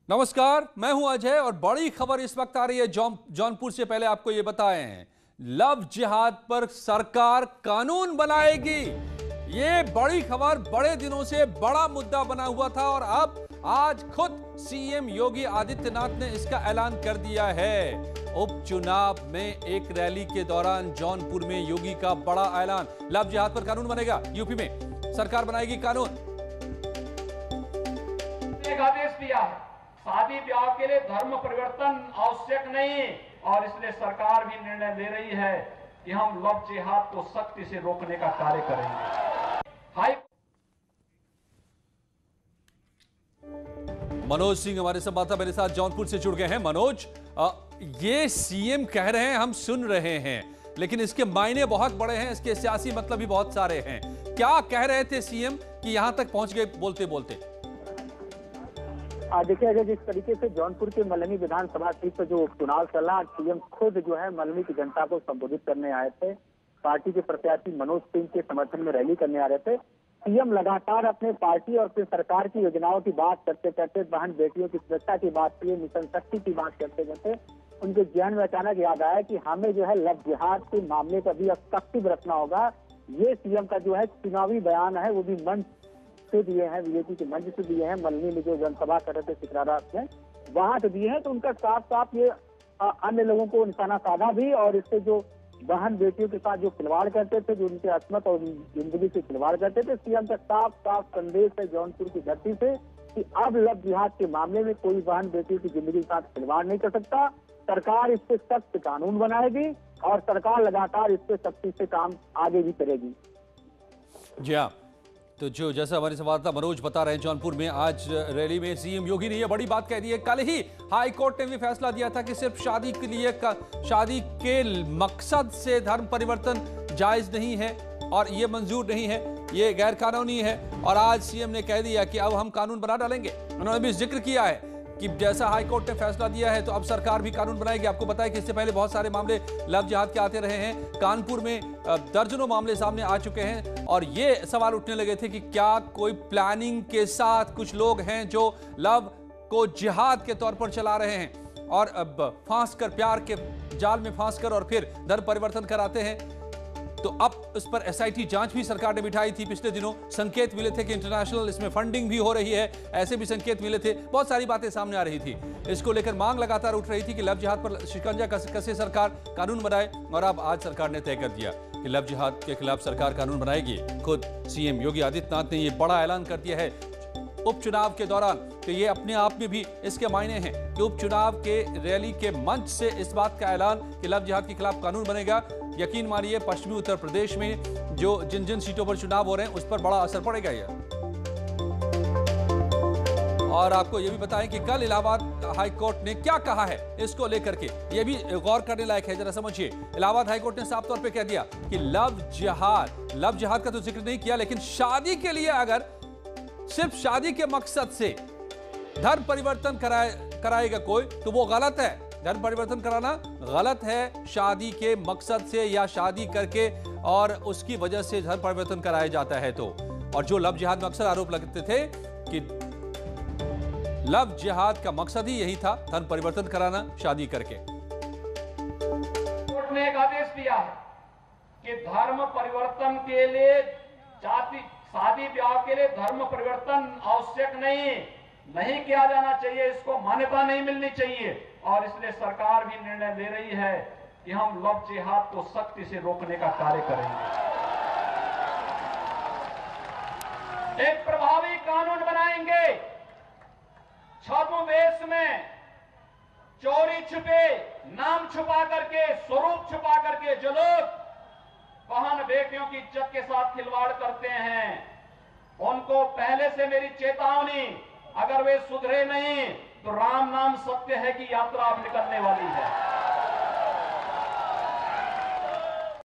नमस्कार, मैं हूं अजय और बड़ी खबर इस वक्त आ रही है जौनपुर से। पहले आपको यह बताए हैं, लव जिहाद पर सरकार कानून बनाएगी। ये बड़ी खबर बड़े दिनों से बड़ा मुद्दा बना हुआ था और अब आज खुद सीएम योगी आदित्यनाथ ने इसका ऐलान कर दिया है। उपचुनाव में एक रैली के दौरान जौनपुर में योगी का बड़ा ऐलान, लव जिहाद पर कानून बनेगा। यूपी में सरकार बनाएगी कानून। एक आदेश दिया है, शादी ब्याह के लिए धर्म परिवर्तन आवश्यक नहीं, और इसलिए सरकार भी निर्णय ले रही है कि हम लव जिहाद को सख्ती से रोकने का कार्य करेंगे। मनोज सिंह हमारे संवाददाता मेरे साथ जौनपुर से जुड़ गए हैं। मनोज, ये सीएम कह रहे हैं, हम सुन रहे हैं, लेकिन इसके मायने बहुत बड़े हैं, इसके सियासी मतलब भी बहुत सारे हैं। क्या कह रहे थे सीएम कि यहां तक पहुंच गए बोलते बोलते? देखिए अजय, जिस तरीके से जौनपुर के मल्हनी विधानसभा सीट पर जो उपचुनाव चला, सीएम खुद जो है मल्हनी की जनता को संबोधित करने आए थे। पार्टी के प्रत्याशी मनोज सिंह के समर्थन में रैली करने आ रहे थे। सीएम लगातार अपने पार्टी और फिर सरकार की योजनाओं की बात करते करते, बहन बेटियों की सुरक्षा की बात की, मिशन शक्ति की बात करते करते उनके ज्ञान में अचानक याद आया कि हमें जो है लव जिहाद के मामले पर भी अब सख्ती बरतना होगा। ये सीएम का जो है चुनावी बयान है, वो भी मंच से दिए हैं, बीजेपी के मंच से दिए हैं। मल्हनी में जो जनसभा कर रहे थे सिकरारा में, वहां से दिए हैं। तो उनका साफ साफ ये अन्य लोगों को निशाना साधा भी, और इससे जो बहन बेटियों के साथ जो खिलवाड़ करते थे, जो उनके अस्मत और जिंदगी से खिलवाड़ करते थे, सीएम का साफ साफ संदेश है जौनपुर की धरती से कि अब लव जिहाद के मामले में कोई बहन बेटियों की जिंदगी के साथ खिलवाड़ नहीं कर सकता। सरकार इस पे सख्त कानून बनाएगी और सरकार लगातार इस पे सख्ती से काम आगे भी करेगी। जी हाँ, तो जो जैसा हमारे संवाददाता मनोज बता रहे हैं, जौनपुर में आज रैली में सीएम योगी ने यह बड़ी बात कह दी है। कल ही हाई कोर्ट ने भी फैसला दिया था कि सिर्फ शादी के लिए शादी के मकसद से धर्म परिवर्तन जायज नहीं है और ये मंजूर नहीं है, ये गैर कानूनी है। और आज सीएम ने कह दिया कि अब हम कानून बना डालेंगे। उन्होंने भी जिक्र किया है कि जैसा हाई कोर्ट ने फैसला दिया है तो अब सरकार भी कानून बनाएगी। आपको बताया कि इससे पहले बहुत सारे मामले लव जिहाद के आते रहे हैं। कानपुर में दर्जनों मामले सामने आ चुके हैं और ये सवाल उठने लगे थे कि क्या कोई प्लानिंग के साथ कुछ लोग हैं जो लव को जिहाद के तौर पर चला रहे हैं और अब फांस कर, प्यार के जाल में फांस कर और फिर धर्म परिवर्तन कराते हैं। तो अब इस पर एसआईटी जांच भी सरकार ने बिठाई थी। पिछले दिनों संकेत मिले थे कि इंटरनेशनल इसमें फंडिंग भी हो रही है, ऐसे भी संकेत मिले थे। बहुत सारी बातें सामने आ रही थी। इसको लेकर मांग लगातार उठ रही थी कि लव जिहाद पर शिकंजा कसे सरकार, कानून बनाए। और अब आज सरकार ने तय कर दिया कि लव जिहाद के खिलाफ सरकार कानून बनाएगी। खुद सीएम योगी आदित्यनाथ ने यह बड़ा ऐलान कर दिया है उपचुनाव के दौरान। तो ये अपने आप में भी इसके मायने हैं कि उपचुनाव के रैली के मंच से इस बात का ऐलान कि लव जिहाद के खिलाफ कानून बनेगा। यकीन मानिए, पश्चिमी उत्तर प्रदेश में जो जिन सीटों पर चुनाव हो रहे हैं उस पर बड़ा असर पड़ेगा ये। और आपको यह भी बताएं कि कल इलाहाबाद हाई कोर्ट ने क्या कहा है इसको लेकर के, यह भी गौर करने लायक है। जरा समझिए, इलाहाबाद हाई कोर्ट ने साफ तौर पे कह दिया कि लव जिहाद का तो जिक्र नहीं किया, लेकिन शादी के लिए अगर सिर्फ शादी के मकसद से धर्म परिवर्तन कराएगा कोई तो वो गलत है। धर्म परिवर्तन कराना गलत है। शादी के मकसद से या शादी करके और उसकी वजह से धर्म परिवर्तन कराया जाता है तो। और जो लव जिहाद में अक्सर आरोप लगते थे कि लव जिहाद का मकसद ही यही था, धर्म परिवर्तन कराना शादी करके। कोर्ट ने एक आदेश दिया है कि धर्म परिवर्तन के लिए शादी ब्याह के लिए धर्म परिवर्तन आवश्यक नहीं किया जाना चाहिए, इसको मान्यता नहीं मिलनी चाहिए, और इसलिए सरकार भी निर्णय ले रही है कि हम लव जिहाद को सख्ती से रोकने का कार्य करेंगे। एक प्रभावी कानून बनाएंगे। छद्मवेश में चोरी छुपे, नाम छुपा करके, स्वरूप छुपा करके जो लोग बहन बेटियों की इज्जत के साथ खिलवाड़ करते हैं, उनको पहले से मेरी चेतावनी, अगर वे सुधरे नहीं तो राम नाम सत्य है की यात्रा अब निकलने वाली है।